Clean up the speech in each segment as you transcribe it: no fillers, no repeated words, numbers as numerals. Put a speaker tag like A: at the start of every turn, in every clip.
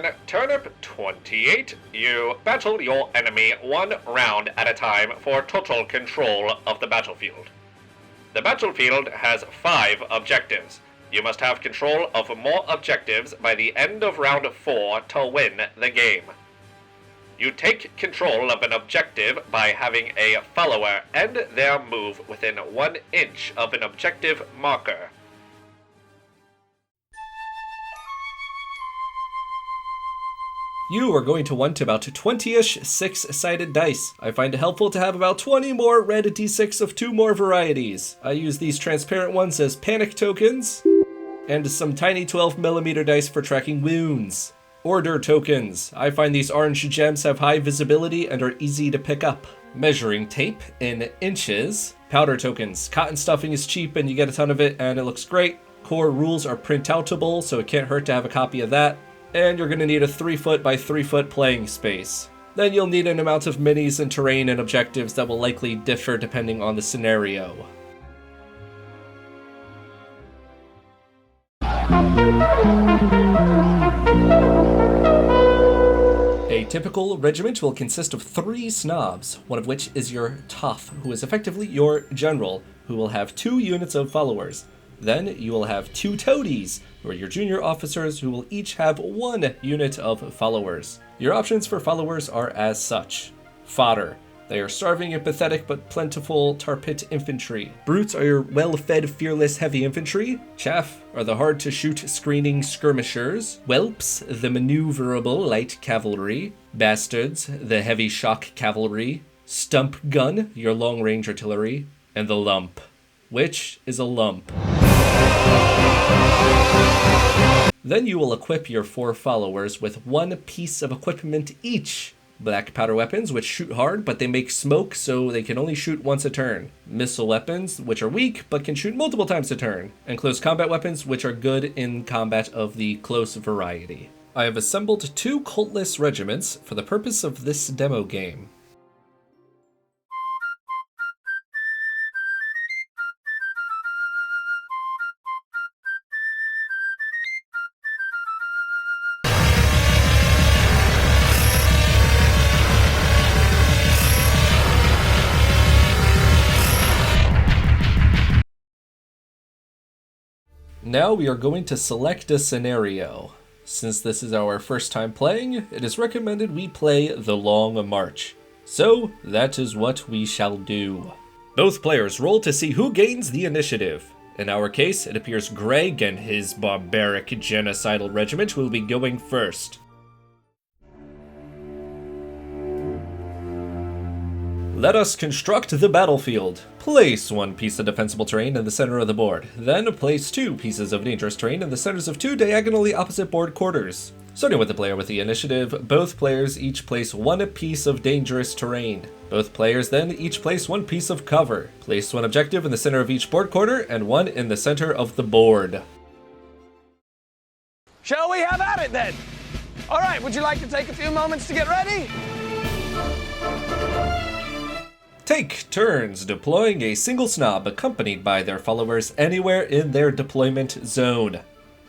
A: in Turnip28, you battle your enemy one round at a time for total control of the battlefield. The battlefield has 5 objectives. You must have control of more objectives by the end of round 4 to win the game. You take control of an objective by having a follower end their move within 1 inch of an objective marker.
B: You are going to want about 20-ish 6-sided dice. I find it helpful to have about 20 more red d6 of 2 more varieties. I use these transparent ones as panic tokens, and some tiny 12mm dice for tracking wounds. Order tokens. I find these orange gems have high visibility and are easy to pick up. Measuring tape in inches. Powder tokens. Cotton stuffing is cheap and you get a ton of it and it looks great. Core rules are print-outable, so it can't hurt to have a copy of that. And you're going to need a 3-foot by 3-foot playing space. Then you'll need an amount of minis and terrain and objectives that will likely differ depending on the scenario. A typical regiment will consist of 3 snobs, one of which is your Toff, who is effectively your general, who will have 2 units of followers. Then you will have 2 toadies, who are your junior officers, who will each have 1 unit of followers. Your options for followers are as such. Fodder. They are starving and pathetic but plentiful tar pit infantry. Brutes are your well-fed, fearless heavy infantry. Chaff are the hard-to-shoot screening skirmishers. Whelps, the maneuverable light cavalry. Bastards, the heavy shock cavalry. Stump gun, your long-range artillery. And the lump, which is a lump. Then you will equip your 4 followers with 1 piece of equipment each. Black powder weapons, which shoot hard, but they make smoke, so they can only shoot once a turn. Missile weapons, which are weak, but can shoot multiple times a turn. And close combat weapons, which are good in combat of the close variety. I have assembled 2 cultless regiments for the purpose of this demo game. Now we are going to select a scenario. Since this is our first time playing, it is recommended we play the Long March. So, that is what we shall do. Both players roll to see who gains the initiative. In our case, it appears Greg and his barbaric genocidal regiment will be going first. Let us construct the battlefield. Place 1 piece of defensible terrain in the center of the board. Then place 2 pieces of dangerous terrain in the centers of 2 diagonally opposite board quarters. Starting with the player with the initiative, both players each place 1 piece of dangerous terrain. Both players then each place 1 piece of cover. Place 1 objective in the center of each board quarter and 1 in the center of the board.
C: Shall we have at it then? All right, would you like to take a few moments to get ready?
B: Take turns deploying a single snob accompanied by their followers anywhere in their deployment zone.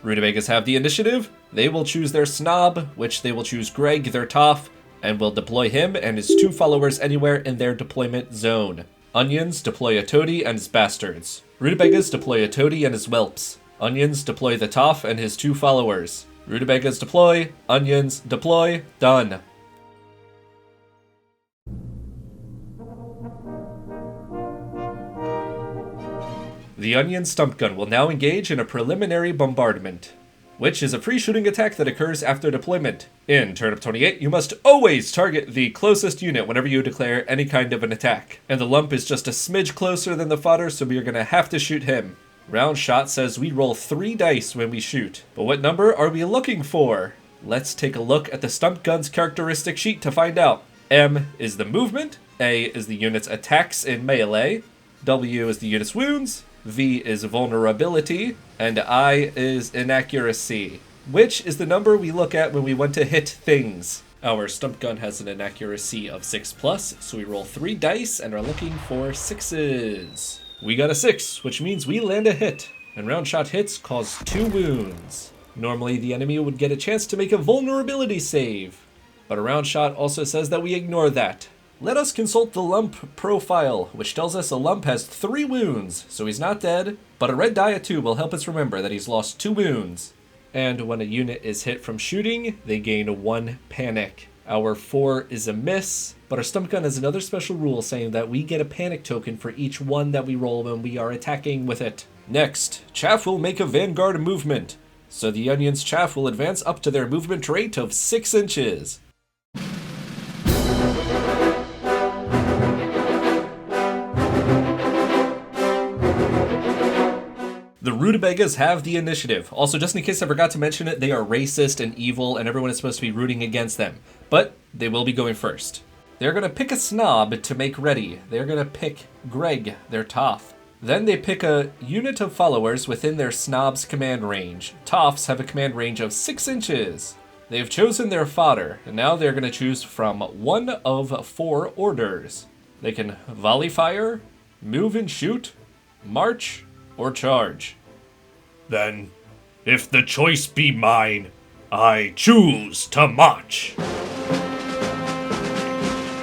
B: Rutabagas have the initiative. They will choose their snob, which they will choose Greg, their Toff, and will deploy him and his 2 followers anywhere in their deployment zone. Onions deploy a toady and his bastards. Rutabagas deploy a toady and his whelps. Onions deploy the Toff and his 2 followers. Rutabagas deploy, onions deploy, done. The Onion Stump Gun will now engage in a preliminary bombardment, which is a free shooting attack that occurs after deployment. In Turnip28, you must always target the closest unit whenever you declare any kind of an attack. And the lump is just a smidge closer than the fodder, so we are going to have to shoot him. Round shot says we roll 3 dice when we shoot. But what number are we looking for? Let's take a look at the Stump Gun's characteristic sheet to find out. M is the movement, A is the unit's attacks in melee, W is the unit's wounds, V is vulnerability, and I is inaccuracy, which is the number we look at when we want to hit things. Our stump gun has an inaccuracy of 6+, so we roll 3 dice and are looking for 6s. We got a 6, which means we land a hit, and round shot hits cause 2 wounds. Normally, the enemy would get a chance to make a vulnerability save, but a round shot also says that we ignore that. Let us consult the lump profile, which tells us a lump has 3 wounds, so he's not dead, but a red die of 2 will help us remember that he's lost 2 wounds. And when a unit is hit from shooting, they gain 1 panic. Our 4 is a miss, but our stump gun has another special rule saying that we get a panic token for each one that we roll when we are attacking with it. Next, Chaff will make a vanguard movement, so the Onion's Chaff will advance up to their movement rate of 6 inches. The rutabagas have the initiative. Also, just in case I forgot to mention it, they are racist and evil, and everyone is supposed to be rooting against them. But they will be going first. They're going to pick a snob to make ready. They're going to pick Greg, their Toff. Then they pick a unit of followers within their snob's command range. Toffs have a command range of 6 inches. They've chosen their fodder, and now they're going to choose from one of 4 orders. They can volley fire, move and shoot, march, or charge.
D: Then, if the choice be mine, I choose to march.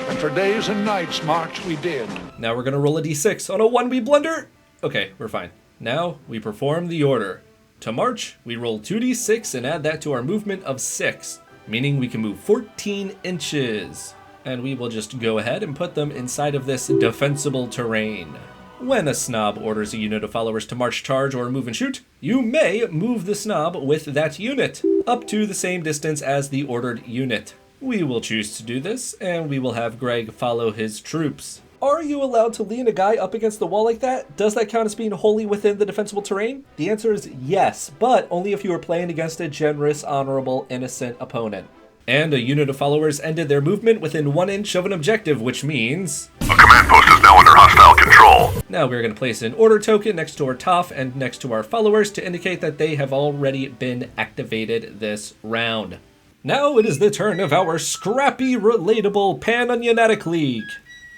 E: And for days and nights march we did.
B: Now we're gonna roll a d6. On a 1 we blunder. Okay, we're fine. Now we perform the order. To march, we roll 2d6 and add that to our movement of 6, meaning we can move 14 inches. And we will just go ahead and put them inside of this defensible terrain. When a snob orders a unit of followers to march, charge, or move and shoot, you may move the snob with that unit up to the same distance as the ordered unit. We will choose to do this, and we will have Greg follow his troops. Are you allowed to lean a guy up against the wall like that? Does that count as being wholly within the defensible terrain? The answer is yes, but only if you are playing against a generous, honorable, innocent opponent. And a unit of followers ended their movement within 1 inch of an objective, which means
F: a command post is now under hostile control.
B: Now we're going to place an order token next to our Toff and next to our followers to indicate that they have already been activated this round. Now it is the turn of our scrappy, relatable Pan-Onionetic League.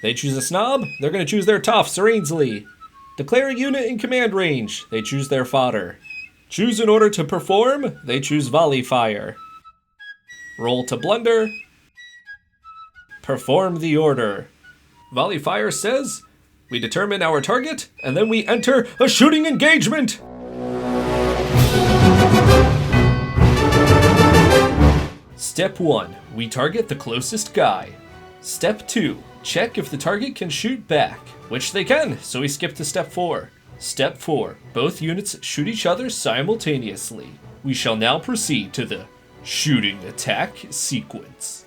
B: They choose a snob, they're going to choose their Toff serenely. Declare a unit in command range, they choose their fodder. Choose an order to perform, they choose volley fire. Roll to blunder. Perform the order. Volley fire says, we determine our target, and then we enter a shooting engagement. Step 1, we target the closest guy. Step 2, check if the target can shoot back, which they can, so we skip to step 4. Step 4, both units shoot each other simultaneously. We shall now proceed to the shooting attack sequence.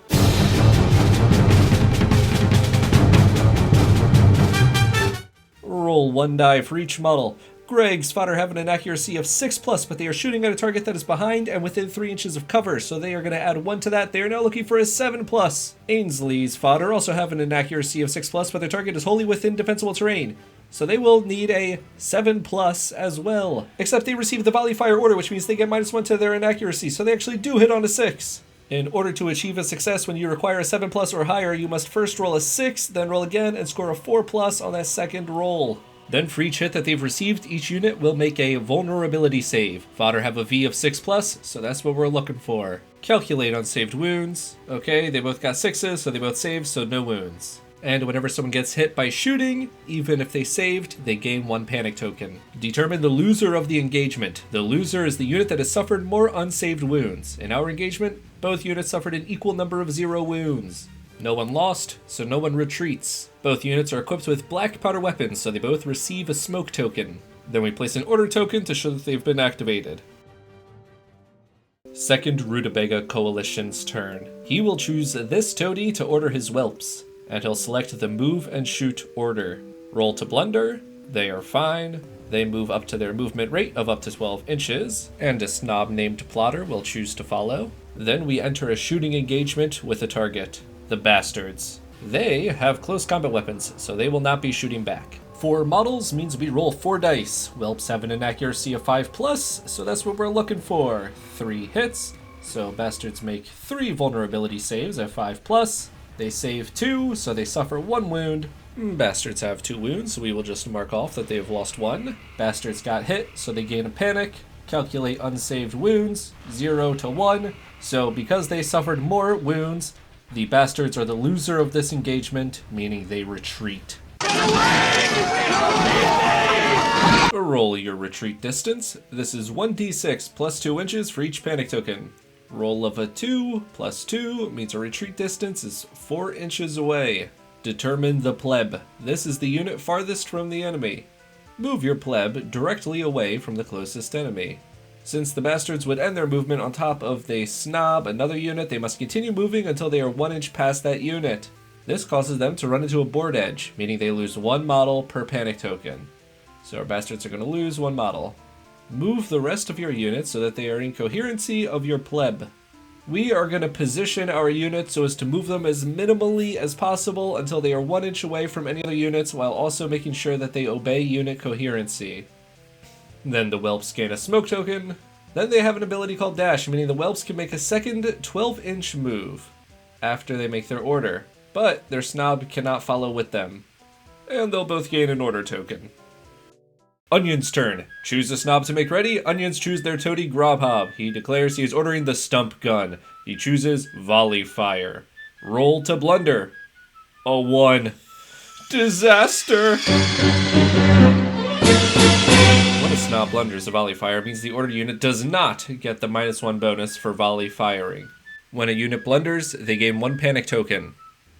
B: Roll 1 die for each model. Greg's fodder have an accuracy of 6+, but they are shooting at a target that is behind and within 3 inches of cover, so they are going to add 1 to that. They are now looking for a 7+. Ainsley's fodder also have an accuracy of 6+, but their target is wholly within defensible terrain, so they will need a 7+ as well. Except they receive the volley fire order, which means they get -1 to their inaccuracy, so they actually do hit on a 6. In order to achieve a success when you require a 7+ or higher, you must first roll a 6, then roll again, and score a 4+ on that second roll. Then for each hit that they've received, each unit will make a vulnerability save. Fodder have a V of 6+, so that's what we're looking for. Calculate unsaved wounds. Okay, they both got 6s, so they both saved, so no wounds. And whenever someone gets hit by shooting, even if they saved, they gain 1 panic token. Determine the loser of the engagement. The loser is the unit that has suffered more unsaved wounds. In our engagement, both units suffered an equal number of 0 wounds. No one lost, so no one retreats. Both units are equipped with black powder weapons, so they both receive a smoke token. Then we place an order token to show that they've been activated. Second Rutabaga Coalition's turn. He will choose this toady to order his whelps, and he'll select the move and shoot order. Roll to blunder, they are fine. They move up to their movement rate of up to 12 inches, and a snob named Plotter will choose to follow. Then we enter a shooting engagement with a target. The Bastards. They have close combat weapons, so they will not be shooting back. 4 models means we roll 4 dice. Whelps have an inaccuracy of 5+, so that's what we're looking for. 3 hits, so Bastards make 3 vulnerability saves at 5+. They save 2, so they suffer 1 wound. Bastards have 2 wounds, so we will just mark off that they have lost 1. Bastards got hit, so they gain a panic. calculate unsaved wounds, 0 to 1. So because they suffered more wounds, the bastards are the loser of this engagement, meaning they retreat. Roll your retreat distance. This is 1d6 plus 2 inches for each panic token. Roll of a 2 plus 2 means a retreat distance is 4 inches away. Determine the pleb. This is the unit farthest from the enemy. Move your pleb directly away from the closest enemy. Since the bastards would end their movement on top of the snob, another unit, they must continue moving until they are 1 inch past that unit. This causes them to run into a board edge, meaning they lose 1 model per panic token. So our bastards are going to lose 1 model. Move the rest of your units so that they are in coherency of your pleb. We are going to position our units so as to move them as minimally as possible until they are 1 inch away from any other units, while also making sure that they obey unit coherency. Then the whelps gain a smoke token. Then they have an ability called dash, meaning the whelps can make a second 12-inch move after they make their order, but their snob cannot follow with them. And they'll both gain an order token. Onion's turn. Choose a snob to make ready. Onions choose their toady Grobhob. He declares he is ordering the stump gun. He chooses volley fire. Roll to blunder. A 1. Disaster! When a snob blunders a volley fire, it means the order unit does not get the -1 bonus for volley firing. When a unit blunders, they gain 1 panic token.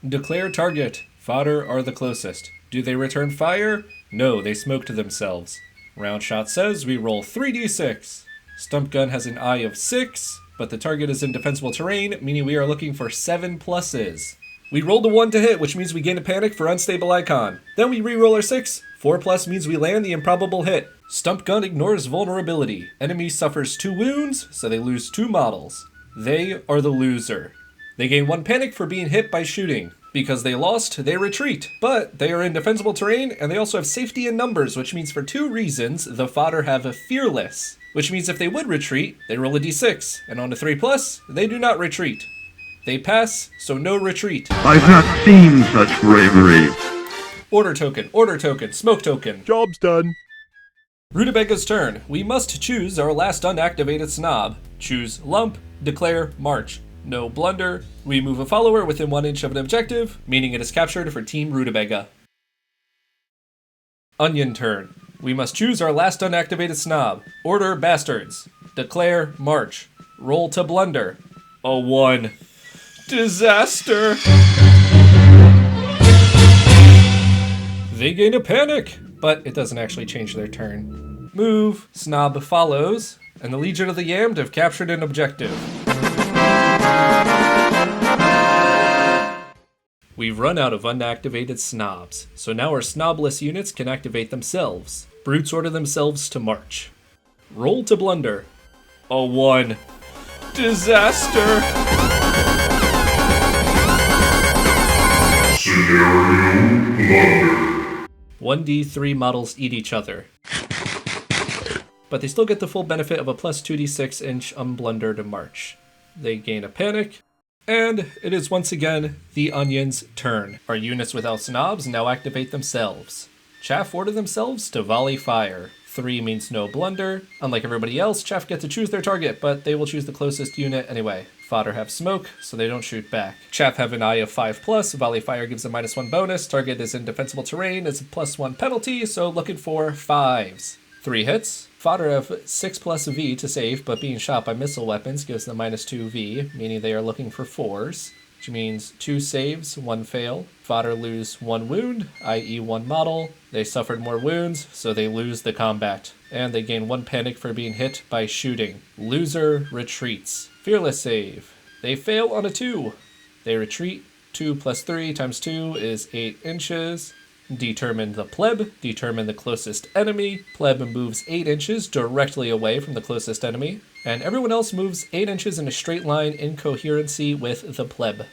B: Declare target. Fodder are the closest. Do they return fire? No, they smoked themselves. Round shot says we roll 3d6. Stump gun has an I of 6, but the target is in defensible terrain, meaning we are looking for 7 pluses. We rolled a 1 to hit, which means we gain a panic for unstable icon. Then we re-roll our 6. 4 plus means we land the improbable hit. Stump gun ignores vulnerability. Enemy suffers 2 wounds, so they lose 2 models. They are the loser. They gain 1 panic for being hit by shooting. Because they lost, they retreat, but they are in defensible terrain, and they also have safety in numbers, which means for 2 reasons, the fodder have a fearless, which means if they would retreat, they roll a d6, and on a 3 plus, they do not retreat. They pass, so no retreat.
F: I've not seen such bravery.
B: Order token, smoke token.
G: Job's done.
B: Rutabaga's turn. We must choose our last unactivated snob. Choose lump, declare, march. No blunder. We move a follower within 1 inch of an objective, meaning it is captured for Team Rutabaga. Onion turn. We must choose our last unactivated snob. Order bastards. Declare march. Roll to blunder. A 1. Disaster! They gain a panic, but it doesn't actually change their turn. Move. Snob follows, and the Legion of the Yammed have captured an objective. We've run out of unactivated snobs, so now our snobless units can activate themselves. Brutes order themselves to march. Roll to blunder. A 1. Disaster!
F: Scenario blunder.
B: 1d3 models eat each other. But they still get the full benefit of a plus 2d6 inch unblunder to march. They gain a panic. And it is once again the Onion's turn. Our units without snobs now activate themselves. Chaff order themselves to volley fire. 3 means no blunder. Unlike everybody else, Chaff get to choose their target, but they will choose the closest unit anyway. Fodder have smoke, so they don't shoot back. Chaff have an I of 5 plus. Volley fire gives a -1 bonus. Target is in defensible terrain. It's a +1 penalty, so looking for 5s. 3 hits. Fodder have 6 plus V to save, but being shot by missile weapons gives them -2 V, meaning they are looking for 4s, which means 2 saves, 1 fail. Fodder lose 1 wound, i.e. 1 model. They suffered more wounds, so they lose the combat. And they gain 1 panic for being hit by shooting. Loser retreats. Fearless save. They fail on a 2. They retreat. 2 plus 3 times 2 is 8 inches. Determine the pleb, determine the closest enemy. Pleb moves 8 inches directly away from the closest enemy, and everyone else moves 8 inches in a straight line in coherency with the pleb.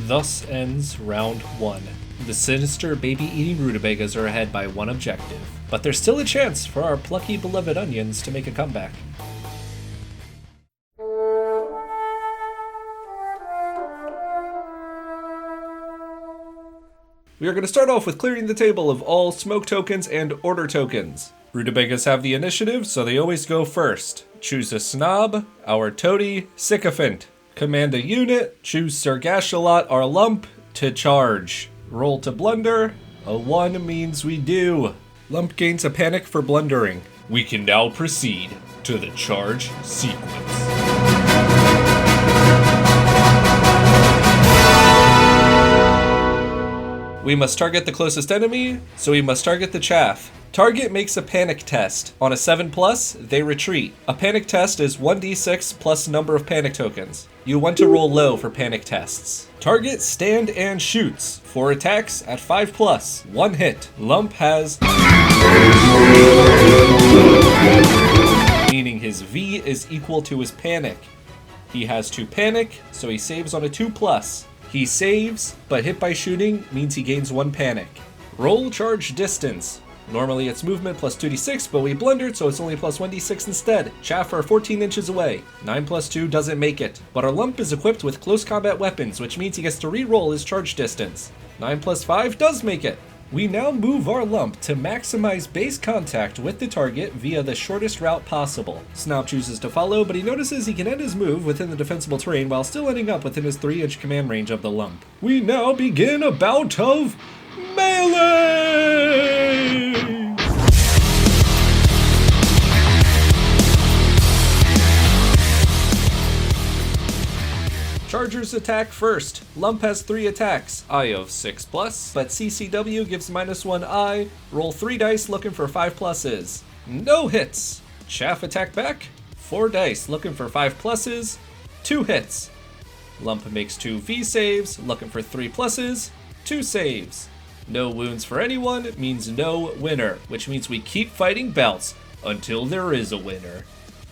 B: Thus ends round 1. The sinister baby-eating rutabagas are ahead by 1 objective, but there's still a chance for our plucky beloved onions to make a comeback. We are going to start off with clearing the table of all smoke tokens and order tokens. Rutabagas have the initiative, so they always go first. Choose a snob, our toady, sycophant. Command a unit, choose Sir Gashalot, our lump, to charge. Roll to blunder, a 1 means we do. Lump gains a panic for blundering.
D: We can now proceed to the charge sequence.
B: We must target the closest enemy, so we must target the chaff. Target makes a panic test. On a 7+, they retreat. A panic test is 1d6 plus number of panic tokens. You want to roll low for panic tests. Target stand and shoots. 4 attacks at 5+, 1 hit. Lump has... meaning his V is equal to his panic. He has 2 panic, so he saves on a 2+. He saves, but hit by shooting means he gains 1 panic. Roll charge distance. Normally it's movement plus 2d6, but we blundered, so it's only plus 1d6 instead. Chaff are 14 inches away. 9 plus 2 doesn't make it. But our lump is equipped with close combat weapons, which means he gets to re-roll his charge distance. 9 plus 5 does make it. We now move our lump to maximize base contact with the target via the shortest route possible. Snob chooses to follow, but he notices he can end his move within the defensible terrain while still ending up within his 3-inch command range of the lump. We now begin a bout of melee! Chargers attack first. Lump has 3 attacks. I of 6+, but CCW gives -1 I. Roll 3 dice looking for 5+. No hits. Chaff attack back. 4 dice looking for 5+. 2 hits. Lump makes 2 V saves looking for 3+. 2 saves. No wounds for anyone means no winner, which means we keep fighting bouts until there is a winner.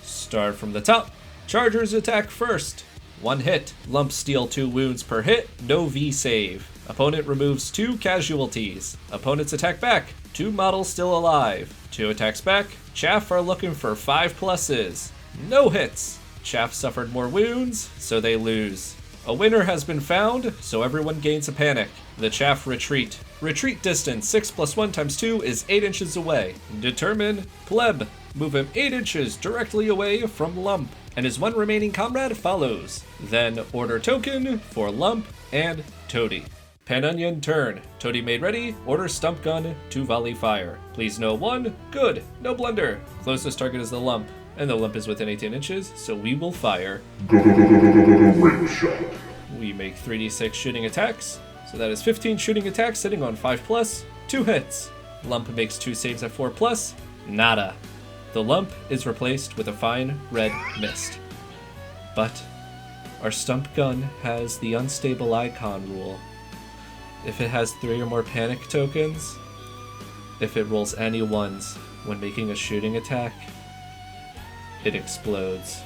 B: Start from the top. Chargers attack first. 1 hit. Lump steal 2 wounds per hit, no V save. Opponent removes 2 casualties. Opponents attack back. 2 models still alive. 2 attacks back. Chaff are looking for 5+. No hits. Chaff suffered more wounds, so they lose. A winner has been found, so everyone gains a panic. The chaff retreat. Retreat distance 6 + 1 × 2 is 8 inches away. Determine pleb. Move him 8 inches directly away from lump, and his 1 remaining comrade follows. Then order token for lump and toady. Pan onion turn. Toady made ready. Order stump gun to volley fire. Please no 1. Good. No blunder. Closest target is the lump, and the lump is within 18 inches, so we will fire.
F: Ring shot.
B: We make 3d6 shooting attacks, so that is 15 shooting attacks sitting on 5+, 2 hits. Lump makes 2 saves at 4+, nada. The lump is replaced with a fine red mist. But our stump gun has the unstable icon rule. If it has 3 or more panic tokens, if it rolls any 1s when making a shooting attack, it explodes.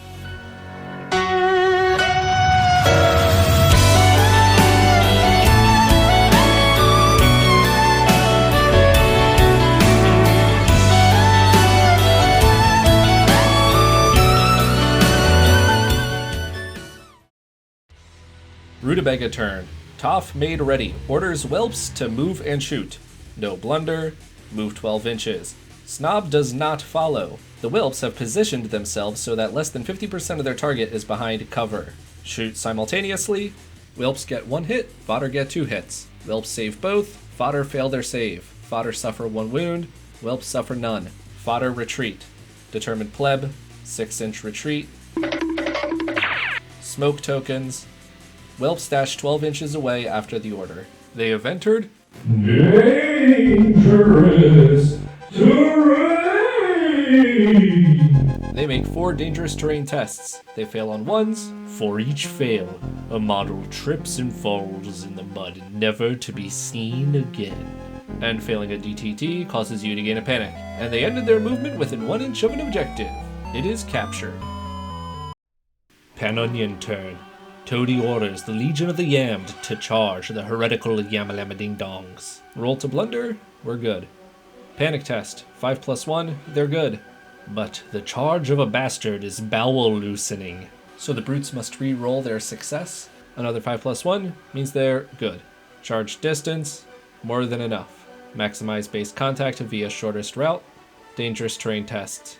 B: Rutabaga turn. Toff made ready. Orders whelps to move and shoot. No blunder. Move 12 inches. Snob does not follow. The whelps have positioned themselves so that less than 50% of their target is behind cover. Shoot simultaneously. Whelps get 1 hit. Fodder get 2 hits. Whelps save both. Fodder fail their save. Fodder suffer 1 wound. Whelps suffer none. Fodder retreat. Determined pleb. 6-inch retreat. Smoke tokens. Whelps dash 12 inches away after the order. They have entered dangerous terrain. They make 4 dangerous terrain tests. They fail on 1s. For each fail, a model trips and falls in the mud, never to be seen again. And failing a DTT causes you to gain a panic. And they ended their movement within 1 inch of an objective. It is captured. Pan onion turn. Toady orders the Legion of the Yammed to charge the heretical Yamalama-ding-dongs. Roll to blunder, we're good. Panic test, 5 + 1, they're good. But the charge of a bastard is bowel loosening. So the brutes must re-roll their success. Another 5 + 1 means they're good. Charge distance, More than enough. Maximize base contact via shortest route. Dangerous terrain tests.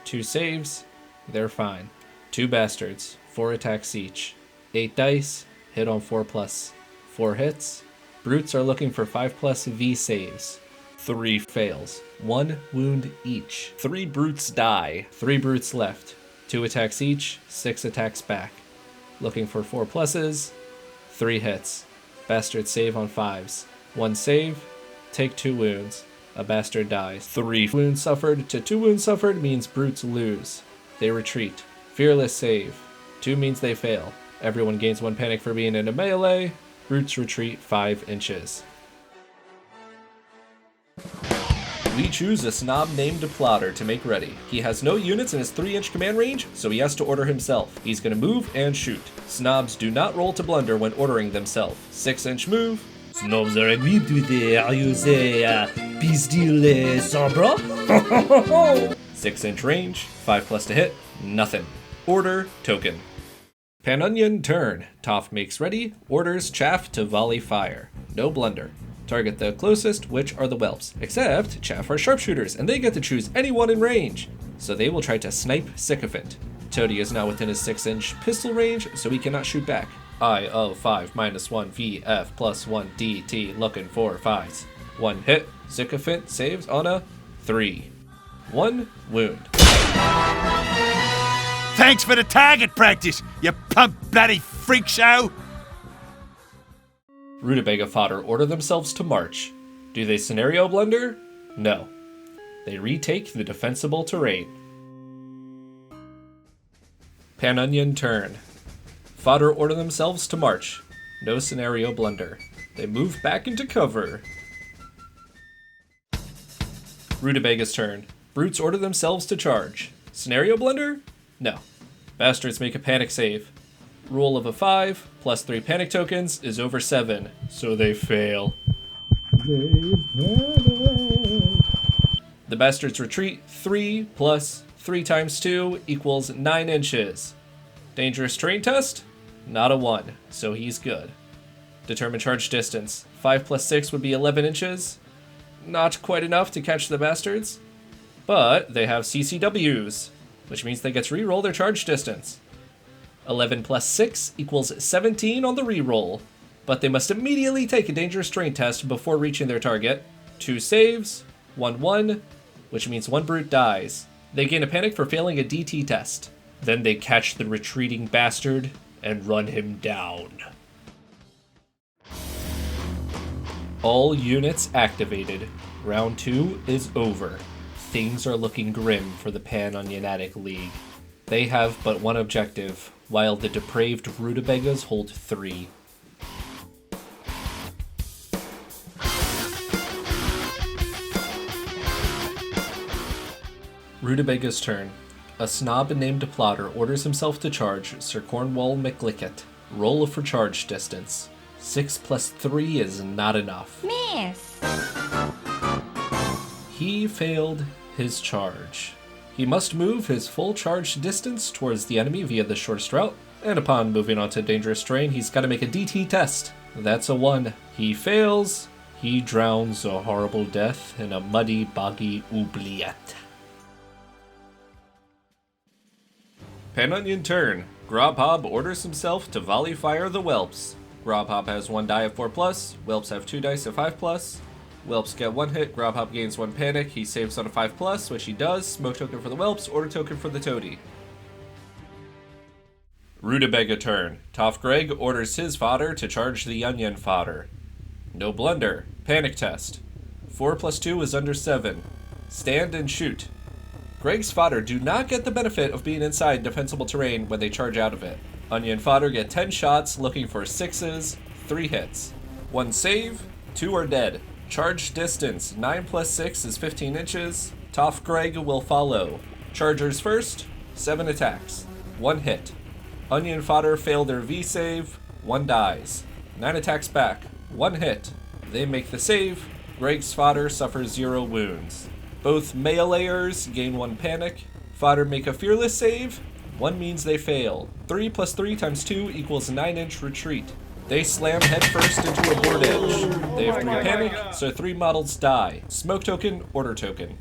B: 2 saves. They're fine. 2 bastards. 4 attacks each. 8 dice. Hit on 4+. 4 hits. Brutes are looking for 5+ V saves. 3 fails. 1 wound each. 3 brutes die. 3 brutes left. 2 attacks each. 6 attacks back. Looking for 4+. 3 hits. Bastards save on 5s. 1 save. Take 2 wounds. A bastard dies. 3 wounds suffered to 2 wounds suffered means brutes lose. They retreat. Fearless save. 2 means they fail. Everyone gains 1 panic for being in a melee. Brutes retreat 5 inches. We choose a snob named Plotter to make ready. He has no units in his 3-inch command range, so he has to order himself. He's gonna move and shoot. Snobs do not roll to blunder when ordering themselves. 6-inch move.
D: Snobs are equipped with the pistol sabre.
B: 6-inch range, 5+ to hit, nothing. Order, token. Pan Onion turn. Toff makes ready, orders Chaff to volley fire. No blunder. Target the closest, which are the whelps. Except Chaff are sharpshooters, and they get to choose anyone in range. So they will try to snipe Sycophant. Toady is now within his 6-inch pistol range, so he cannot shoot back. I of 5 -1 VF +1 DT looking for 5s. 1 hit. Sycophant saves on a 3. 1 wound.
G: Thanks for the target practice, you pump bloody freak show!
B: Rutabaga fodder order themselves to march. Do they scenario blunder? No. They retake the defensible terrain. Pan Onion turn. Fodder order themselves to march. No scenario blunder. They move back into cover. Rutabaga's turn. Brutes order themselves to charge. Scenario blunder? No. Bastards make a panic save. Roll of a 5 plus 3 panic tokens is over 7, so they fail. The bastards retreat 3 plus 3 times 2 equals 9 inches. Dangerous terrain test? Not a 1, so he's good. Determine charge distance. 5 plus 6 would be 11 inches. Not quite enough to catch the bastards, but they have CCWs, which means they get to reroll their charge distance. 11 plus 6 equals 17 on the reroll, but they must immediately take a dangerous terrain test before reaching their target. 2 saves, 1-1, which means 1 brute dies. They gain a panic for failing a DT test. Then they catch the retreating bastard and run him down. All units activated. Round 2 is over. Things are looking grim for the Pan Onionatic League. They have but 1 objective, while the depraved Rutabagas hold 3. Rutabagas turn. A snob named Plotter orders himself to charge Sir Cornwall McLickett. Roll for charge distance. 6 plus 3 is not enough.
H: Miss!
B: He failed his charge. He must move his full charge distance towards the enemy via the shortest route, and upon moving onto dangerous terrain, he's got to make a DT test. That's a 1. He fails. He drowns a horrible death in a muddy, boggy oubliette. Pan Onion turn. Grobhob orders himself to volley fire the whelps. Grobhob has 1 die of 4+, whelps have 2 dice of 5+. Whelps get 1 hit, Grobhob gains 1 panic, he saves on a 5+, which he does. Smoke token for the whelps, order token for the toady. Rutabaga turn. Toff Greg orders his fodder to charge the onion fodder. No blunder. Panic test. 4 plus 2 is under 7. Stand and shoot. Greg's fodder do not get the benefit of being inside defensible terrain when they charge out of it. Onion fodder get 10 shots looking for 6s, 3 hits. 1 save, 2 are dead. Charge distance, 9 plus 6 is 15 inches. Toff Greg will follow. Chargers first, 7 attacks, 1 hit. Onion fodder fail their V save, 1 dies. 9 attacks back, 1 hit. They make the save. Greg's fodder suffers 0 wounds. Both meleeers gain 1 panic. Fodder make a fearless save. 1 means they fail. 3 plus 3 times 2 equals 9-inch retreat. They slam headfirst into a board edge. They have 3 panic, so 3 models die. Smoke token, order token.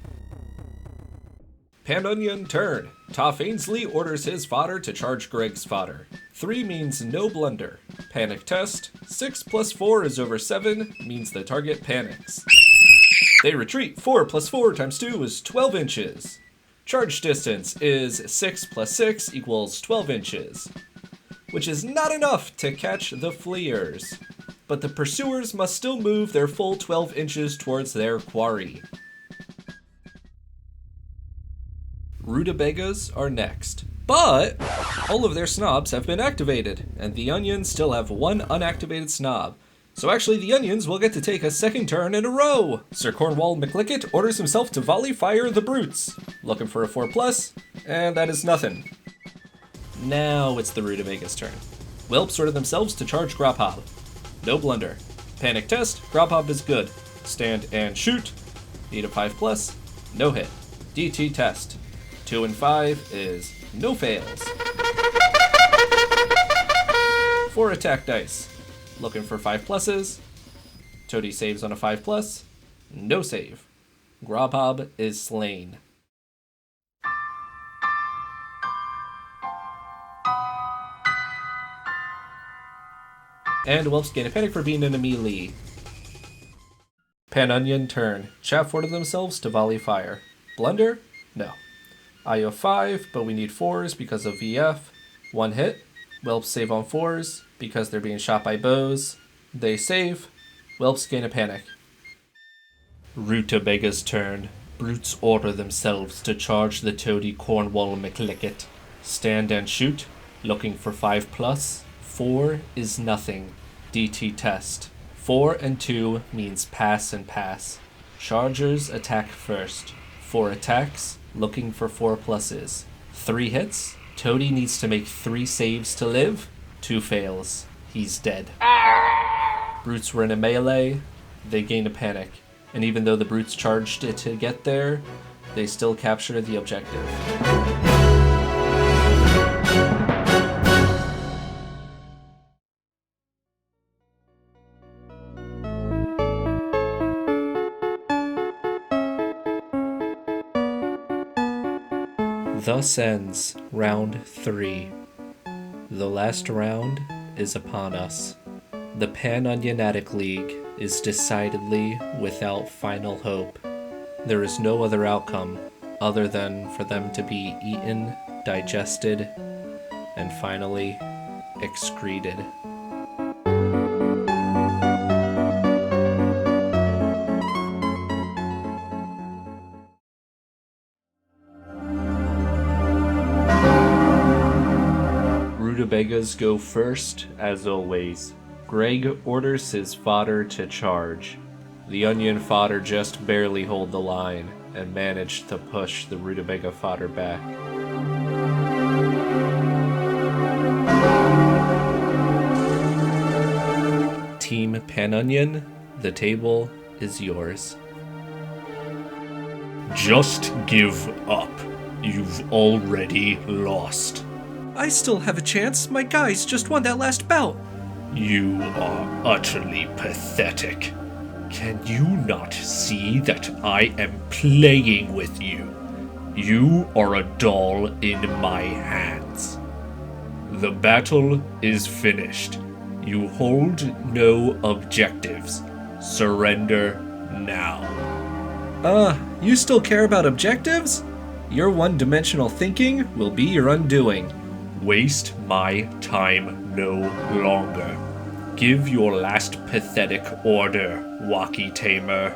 B: Pan Onion turn. Toff Ainsley orders his fodder to charge Greg's fodder. 3 means no blunder. Panic test. 6 plus 4 is over 7, means the target panics. They retreat. 4 plus 4 times 2 is 12 inches. Charge distance is 6 plus 6 equals 12 inches, which is not enough to catch the fleers. But the pursuers must still move their full 12 inches towards their quarry. Rutabagas are next, but all of their snobs have been activated, and the onions still have 1 unactivated snob. So actually the onions will get to take a second turn in a row. Sir Cornwall McLickett orders himself to volley fire the brutes. Looking for a 4+, and that is nothing. Now it's the Rutabagas' turn. Whelps order themselves to charge Grobhob. No blunder. Panic test, Grobhob is good. Stand and shoot. Need a 5+, no hit. DT test. 2 and 5 is no fails. 4 attack dice. Looking for 5+. Toady saves on a 5+. No save. Grobhob is slain. And Whelps gain a panic for being in a melee. Pan Onion turn. Chaff order themselves to volley fire. Blunder? No. IO 5, but we need 4s because of VF. 1 hit. Whelps save on 4s because they're being shot by bows. They save. Whelps gain a panic. Rutabagas turn. Brutes order themselves to charge the toady Cornwall McLickett. Stand and shoot. Looking for 5+. 4 is nothing. DT test. 4 and 2 means pass and pass. Chargers attack first. 4 attacks. Looking for 4+. 3 hits. Toady needs to make 3 saves to live. 2 fails. He's dead. Brutes were in a melee. They gain a panic. And even though the brutes charged it to get there, they still capture the objective. Thus ends round 3. The last round is upon us. The Pan Onion Attic League is decidedly without final hope. There is no other outcome other than for them to be eaten, digested, and finally excreted. Rutabagas go first, as always. Greg orders his fodder to charge. The onion fodder just barely hold the line and managed to push the rutabaga fodder back. Team Pan Onion, the table is yours.
D: Just give up. You've already lost.
B: I still have a chance. My guys just won that last bout.
D: You are utterly pathetic. Can you not see that I am playing with you? You are a doll in my hands. The battle is finished. You hold no objectives. Surrender now.
B: You still care about objectives? Your one-dimensional thinking will be your undoing.
D: Waste my time no longer. Give your last pathetic order, Walkie Tamer.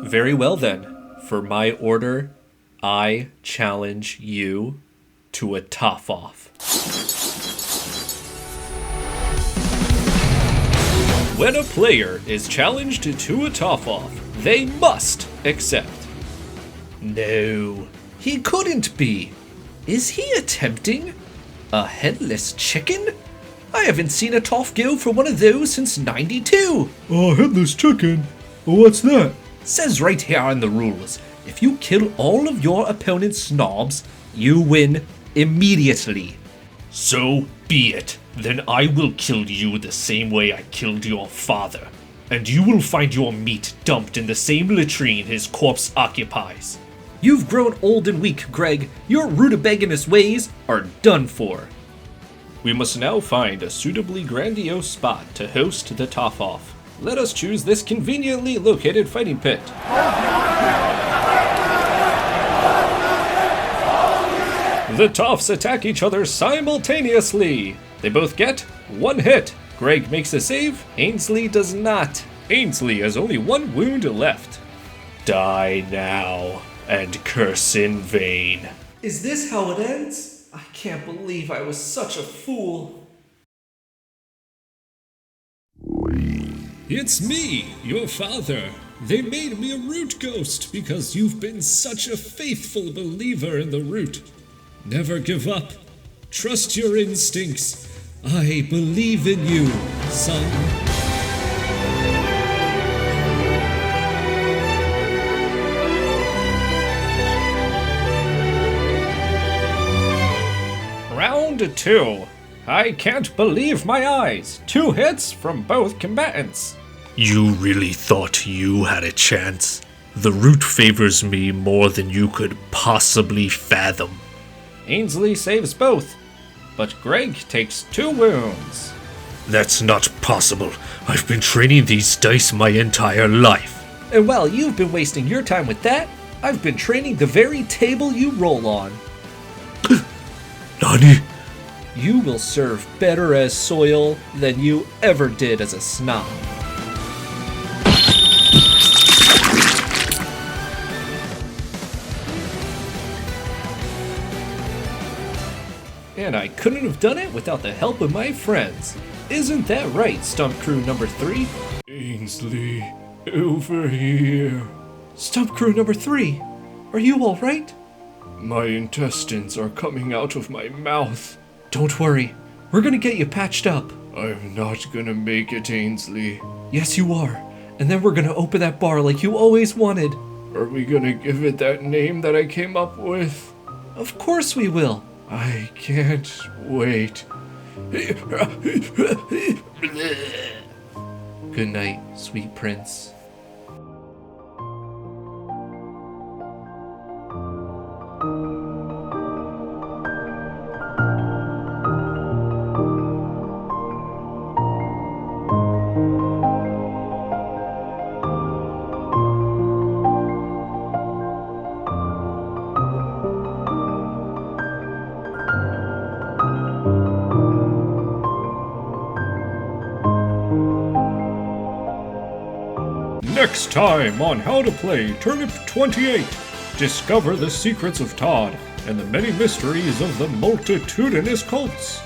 B: Very well then. For my order, I challenge you to a tough-off. When a player is challenged to a tough-off, they must accept. No, he couldn't be. Is he attempting a headless chicken? I haven't seen a Toff go for one of those since '92.
D: Headless chicken? What's that?
B: Says right here in the rules, if you kill all of your opponent's snobs, you win immediately.
D: So be it. Then I will kill you the same way I killed your father. And you will find your meat dumped in the same latrine his corpse occupies.
B: You've grown old and weak, Greg. Your rutabaganous ways are done for. We must now find a suitably grandiose spot to host the Toff off. Let us choose this conveniently located fighting pit. The Toffs attack each other simultaneously. They both get 1 hit. Greg makes a save, Ainsley does not. Ainsley has only 1 wound left.
D: Die now, and curse in vain.
B: Is this how it ends? I can't believe I was such a fool.
H: It's me, your father. They made me a root ghost because you've been such a faithful believer in the root. Never give up. Trust your instincts. I believe in you, son.
B: Round 2. I can't believe my eyes. 2 hits from both combatants.
D: You really thought you had a chance? The root favors me more than you could possibly fathom.
B: Ainsley saves both, but Greg takes 2 wounds.
D: That's not possible. I've been training these dice my entire life.
B: And while you've been wasting your time with that, I've been training the very table you roll on.
D: Nani?
B: You will serve better as soil than you ever did as a snob. And I couldn't have done it without the help of my friends. Isn't that right, Stump Crew number 3?
H: Ainsley, over here.
B: Stump Crew number 3, are you alright?
H: My intestines are coming out of my mouth.
B: Don't worry, we're gonna get you patched up.
H: I'm not gonna make it, Ainsley.
B: Yes, you are. And then we're gonna open that bar like you always wanted.
H: Are we gonna give it that name that I came up with?
B: Of course we will.
H: I can't wait.
B: Good night, sweet prince.
H: Next time on How to Play Turnip28, discover the secrets of Todd and the many mysteries of the multitudinous cults.